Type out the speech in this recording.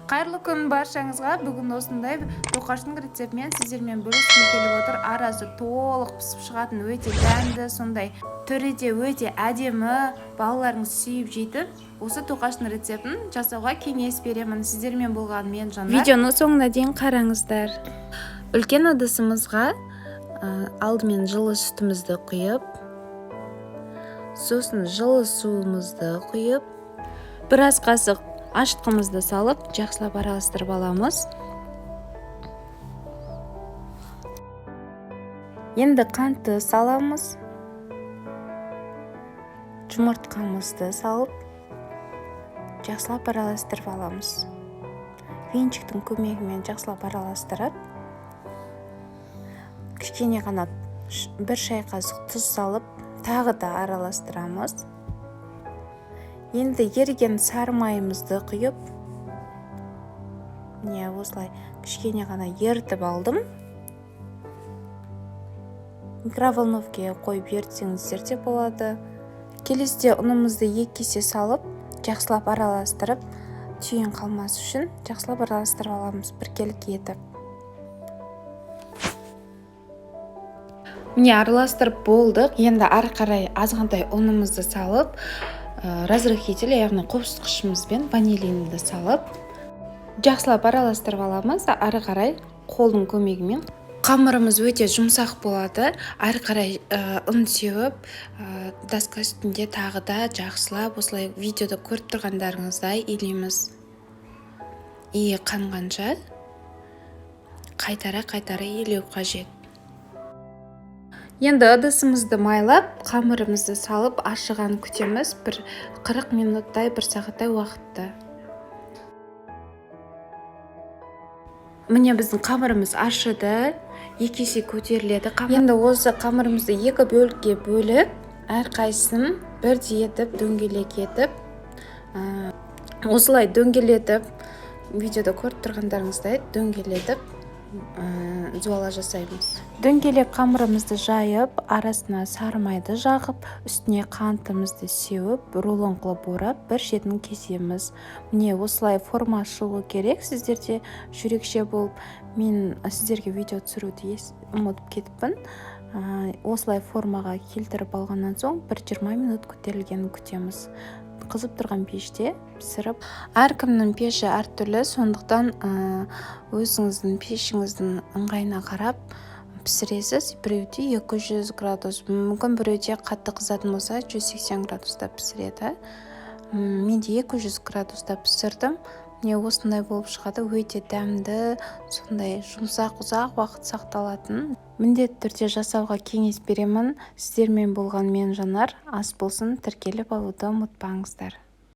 Қайырлы күн баршаңызға. Бүгін осындай тоқаштың рецептімен сіздермен бөліскім келіп отыр. Арасы толық пісіп шығатын, өте дәмді, сондай түрі де өте әдемі, балаларыңыз сүйіп жейтін осы тоқаштың рецептін жасауға кеңес беремін. Сіздермен болған мен Жанар. Видеоны соңына дейін қараңыздар. Үлкен ыдысымызға алдымен жылы сүтімізді құйып, сосын жылы суымызды құйып, біраз қасық ашытқымызды салып, жақсылап араластырып аламыз. Енді қантты саламыз. Жұмыртқамызды салып, жақсылап араластырып аламыз. Венчиктің көмегімен жақсылап араластырып, кішкене ғана бір шай қасық тұз салып, тағы да араластырамыз. Енді еріген сары майымызды құйып, осылай кішкене ғана ерітіп алдым. Микроволновкаға қойып ерітсеңіздер де болады. Келесіде ұнымызды 2 кесе салып, жақсылап араластырып, түйін қалмас үшін жақсылап араластырып аламыз біркелкі етіп. Араластырып болдық. Енді ары қарай азғантай ұнымызды салып, разрыхитель, яғни қобызғышымызбен ванилинді салып, жақсылап араластырып аламыз. Ары қарай қолдың көмегімен. Қамырымыз өте жұмсақ болады. Ары қарай ұн сеуіп, доска үстінде тағы да жақсылап, осылай видеода көріп тұрғандарыңыздай илейміз. Иі қанғанша қайтара илеу қажет. Енді ыдысымызды майлап, қамырымызды салып, ашыған күтеміз. Бір 40 минуттай, 1 сағаттай уақытта. Міне біздің қамырымыз ашыды, 2 есе көтеріледі. Енді осы қамырымызды 2 бөлікке бөліп, әрқайсысын бірдей етіп, дөңгелек етіп, осылай дөңгелетіп, видеода көріп тұрғандарыңыздай дөңгелетіп, жуала жасаймыз. Дөңгелек қамырымызды жайып, арасына сары майды жағып, үстіне қантымызды сеуіп, рулон қылып орап, бір шетін кесеміз. Міне осылай форма шығу керек. Сіздерде жүрекше болып, мен сіздерге видео түсіруді ұмытып кетіппін. Осылай формаға келтіріп алғаннан соң 1-20 минут көтерілгенін күтеміз. Қызып тұрған пеште пісіріп. Әркімнің пеші әртүрлі, сондықтан өзіңіздің пешіңіздің ыңғайына қарап пісіресіз. Біреуде 200 градус, мүмкін біреуде қатты қызатын болса 180 градуста пісіреді. Менде 200 градуста пісірдім. Міне осындай болып шығады, өте дәмді, сондай жұмсақ ұзақ уақыт сақталатын. Міндетті түрде жасауға кеңес беремін. Сіздермен болған мен Жанар. Ас болсын, тіркеліп алуды ұмытпаңыздар.